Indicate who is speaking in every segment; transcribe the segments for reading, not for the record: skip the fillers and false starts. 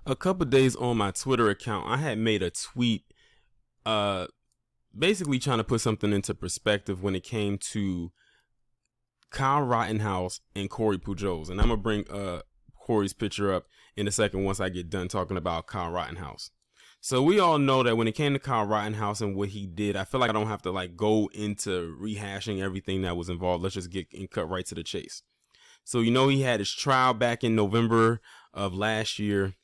Speaker 1: A couple days on my Twitter account, I had made a tweet, uh, basically trying to put something into perspective when it came to Kyle Rittenhouse and Corey Pujols. And I'm gonna bring Corey's picture up in a second once I get done talking about Kyle Rittenhouse. So we all know that when it came to Kyle Rittenhouse and what he did, I feel like I don't have to go into rehashing everything that was involved. Let's just get and cut right to the chase. So he had his trial back in November of last year,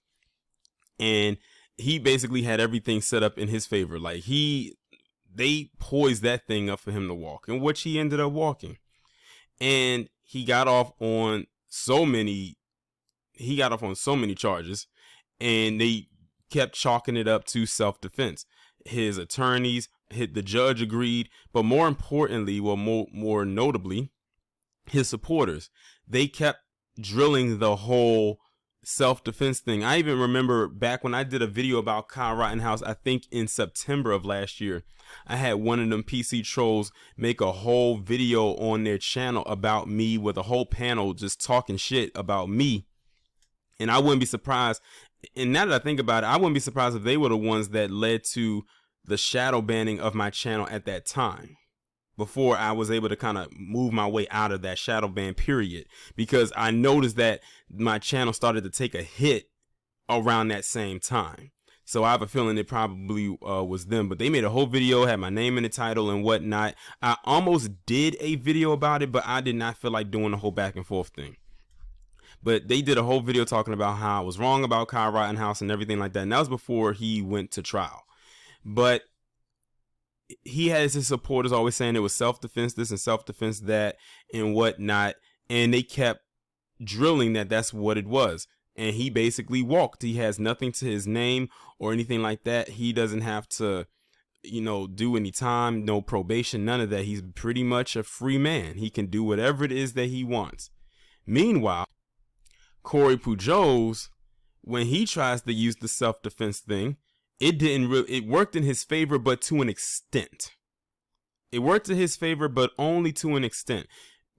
Speaker 1: and he basically had everything set up in his favor. They poised that thing up for him to walk, in which he ended up walking. And he got off on so many charges, and they kept chalking it up to self-defense. His attorneys, the judge agreed, but more importantly, more notably, his supporters, they kept drilling the whole self-defense thing. I even remember back when I did a video about Kyle Rittenhouse, I think in September of last year, I had one of them PC trolls make a whole video on their channel about me with a whole panel just talking shit about me. And I wouldn't be surprised, and now that I think about it, I wouldn't be surprised if they were the ones that led to the shadow banning of my channel at that time, before I was able to kind of move my way out of that shadow ban period, because I noticed that my channel started to take a hit around that same time. So I have a feeling it probably was them, but they made a whole video, had my name in the title and whatnot. I almost did a video about it, but I did not feel like doing the whole back and forth thing. But they did a whole video talking about how I was wrong about Kyle Rittenhouse and everything like that. And that was before he went to trial. But he has his supporters always saying it was self-defense this and self-defense that and whatnot. And they kept drilling that that's what it was. And he basically walked. He has nothing to his name or anything like that. He doesn't have to, do any time, no probation, none of that. He's pretty much a free man. He can do whatever it is that he wants. Meanwhile, Corey Pujols, when he tries to use the self-defense thing, it worked in his favor, but to an extent. It worked in his favor, but only to an extent,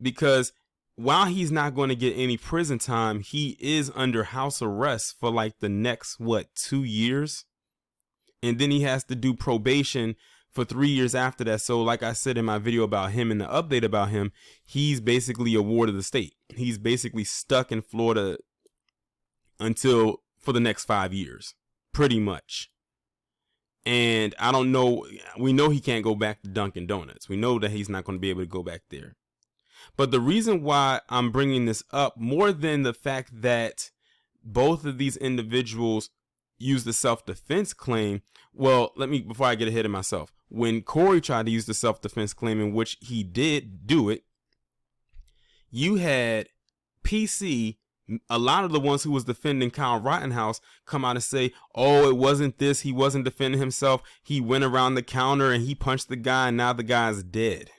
Speaker 1: because while he's not going to get any prison time, he is under house arrest for the next 2 years, and then he has to do probation for 3 years after that. So like I said in my video about him and the update about him, he's basically a ward of the state. He's basically stuck in Florida for the next 5 years, pretty much. And I don't know, we know he can't go back to Dunkin' Donuts. We know that he's not going to be able to go back there. But the reason why I'm bringing this up, more than the fact that both of these individuals use the self-defense claim, before I get ahead of myself, when Corey tried to use the self-defense claim, in which he did do it, you had PC, a lot of the ones who was defending Kyle Rittenhouse, come out and say, oh, it wasn't this, he wasn't defending himself, he went around the counter and he punched the guy and now the guy's dead.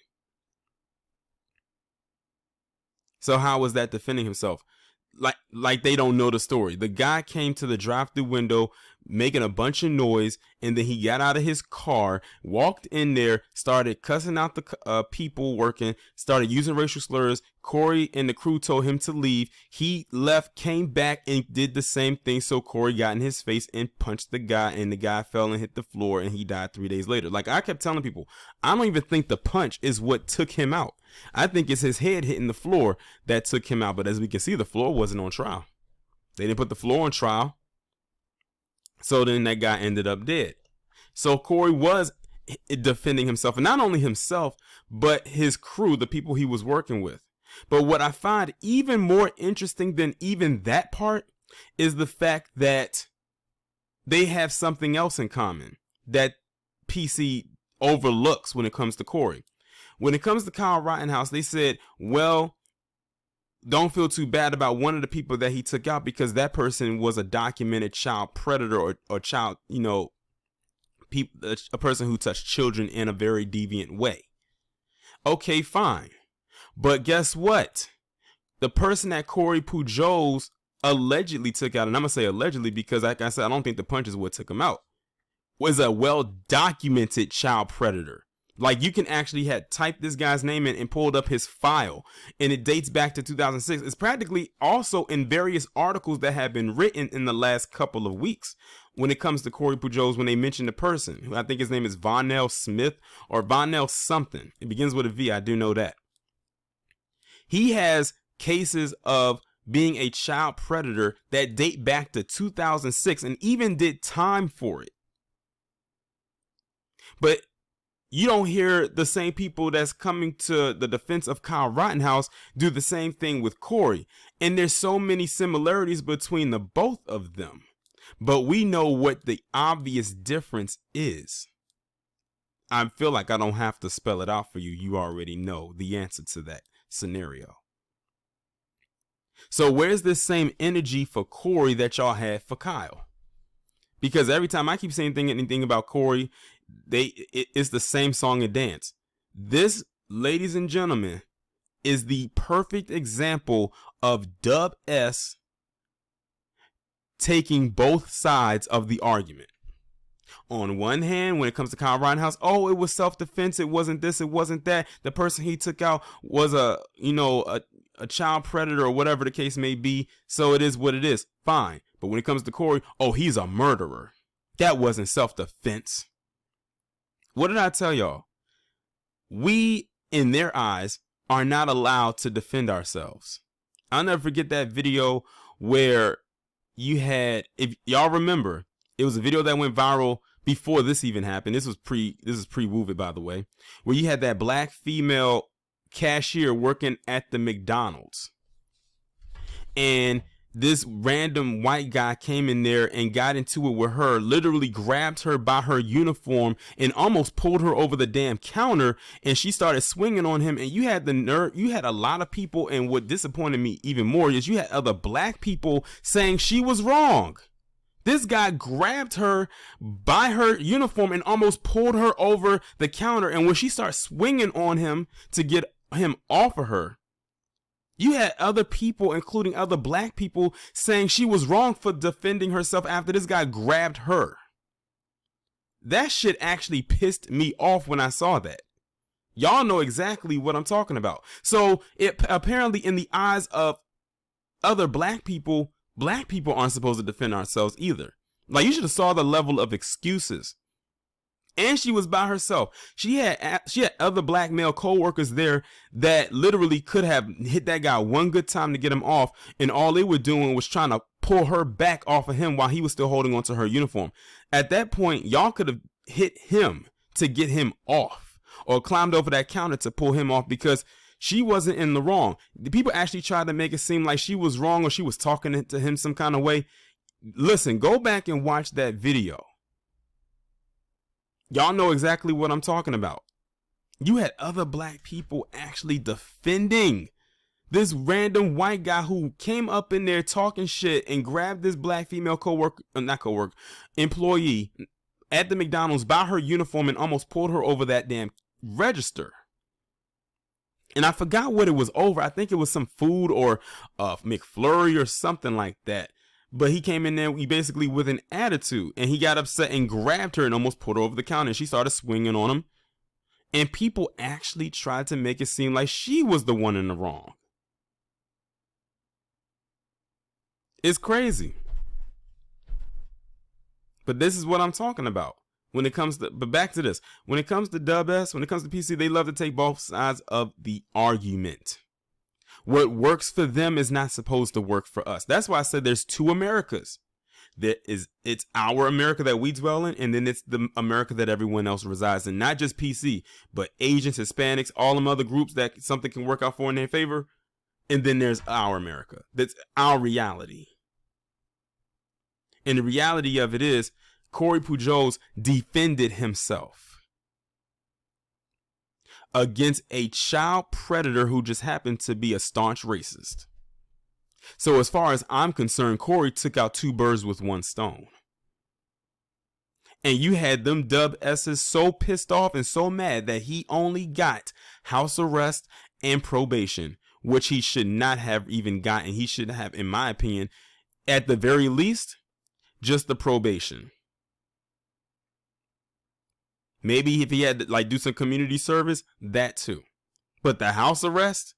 Speaker 1: So how was that defending himself? Like they don't know the story. The guy came to the drive-thru window making a bunch of noise, and then he got out of his car, walked in there, started cussing out the people working, started using racial slurs. Corey and the crew told him to leave. He left, came back, and did the same thing. So Corey got in his face and punched the guy, and the guy fell and hit the floor, and he died 3 days later. Like I kept telling people, I don't even think the punch is what took him out. I think it's his head hitting the floor that took him out. But as we can see, the floor wasn't on trial. They didn't put the floor on trial. So then that guy ended up dead. So Corey was defending himself, and not only himself, but his crew, the people he was working with. But what I find even more interesting than even that part is the fact that they have something else in common that PC overlooks when it comes to Corey. When it comes to Kyle Rittenhouse, they said, well, don't feel too bad about one of the people that he took out because that person was a documented child predator or child, a person who touched children in a very deviant way. Okay, fine. But guess what? The person that Corey Pujols allegedly took out, and I'm going to say allegedly because, like I said, I don't think the punch is what took him out, was a well-documented child predator. Like, you can actually had typed this guy's name in and pulled up his file, and it dates back to 2006. It's practically also in various articles that have been written in the last couple of weeks when it comes to Corey Pujols, when they mention the person, who I think his name is Vonell Smith or Vonell something. It begins with a V. I do know that. He has cases of being a child predator that date back to 2006 and even did time for it. But you don't hear the same people that's coming to the defense of Kyle Rittenhouse do the same thing with Corey. And there's so many similarities between the both of them. But we know what the obvious difference is. I feel like I don't have to spell it out for you. You already know the answer to that scenario. So where's this same energy for Corey that y'all had for Kyle? Because every time I keep saying anything about Corey, it's the same song and dance. This, ladies and gentlemen, is the perfect example of Dub S taking both sides of the argument. On one hand, when it comes to Kyle Rittenhouse, oh, it was self-defense, it wasn't this, it wasn't that. The person he took out was a child predator or whatever the case may be, so it is what it is. Fine. But when it comes to Corey, oh, he's a murderer. That wasn't self-defense. What did I tell y'all? We, in their eyes, are not allowed to defend ourselves. I'll never forget that video where you had, if y'all remember, it was a video that went viral before this even happened. This is pre-Wove, by the way, where you had that black female cashier working at the McDonald's. And this random white guy came in there and got into it with her, literally grabbed her by her uniform and almost pulled her over the damn counter, and she started swinging on him. And you had the nerve, you had a lot of people, and what disappointed me even more is you had other black people saying she was wrong. This guy grabbed her by her uniform and almost pulled her over the counter, and when she started swinging on him to get him off of her, you had other people, including other black people, saying she was wrong for defending herself after this guy grabbed her. That shit actually pissed me off when I saw that. Y'all know exactly what I'm talking about. So it apparently, in the eyes of other black people aren't supposed to defend ourselves either. Like, you should have saw the level of excuses. And she was by herself. She had other black male co-workers there that literally could have hit that guy one good time to get him off, and all they were doing was trying to pull her back off of him while he was still holding onto her uniform. At that point, y'all could have hit him to get him off, or climbed over that counter to pull him off, because she wasn't in the wrong. The people actually tried to make it seem like she was wrong or she was talking to him some kind of way. Listen, go back and watch that video. Y'all know exactly what I'm talking about. You had other black people actually defending this random white guy who came up in there talking shit and grabbed this black female employee at the McDonald's by her uniform and almost pulled her over that damn register. And I forgot what it was over. I think it was some food or McFlurry or something like that. But he came in there basically with an attitude, and he got upset and grabbed her and almost put her over the counter, and she started swinging on him. And people actually tried to make it seem like she was the one in the wrong. It's crazy. But this is what I'm talking about. When it comes to, but back to this, when it comes to Dub S, when it comes to PC, they love to take both sides of the argument. What works for them is not supposed to work for us. That's why I said there's two Americas. It's our America that we dwell in, and then it's the America that everyone else resides in. Not just PC, but Asians, Hispanics, all them other groups that something can work out for in their favor. And then there's our America. That's our reality. And the reality of it is, Corey Pujols defended himself against a child predator who just happened to be a staunch racist. So as far as I'm concerned, Corey took out two birds with one stone. And you had them Dub S's so pissed off and so mad that he only got house arrest and probation, which he should not have even gotten. He should have, in my opinion, at the very least, just the probation. Maybe if he had to like do some community service, that too. But the house arrest?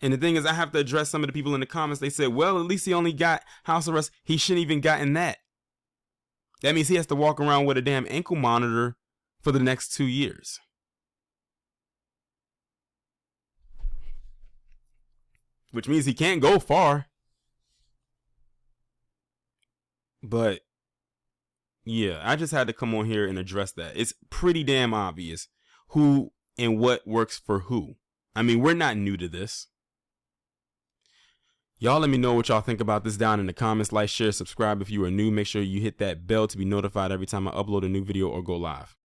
Speaker 1: And the thing is, I have to address some of the people in the comments. They said, well, at least he only got house arrest. He shouldn't even gotten that. That means he has to walk around with a damn ankle monitor for the next 2 years. Which means he can't go far. But yeah, I just had to come on here and address that. It's pretty damn obvious who and what works for who. I mean, we're not new to this. Y'all let me know what y'all think about this down in the comments. Like, share, subscribe if you are new. Make sure you hit that bell to be notified every time I upload a new video or go live.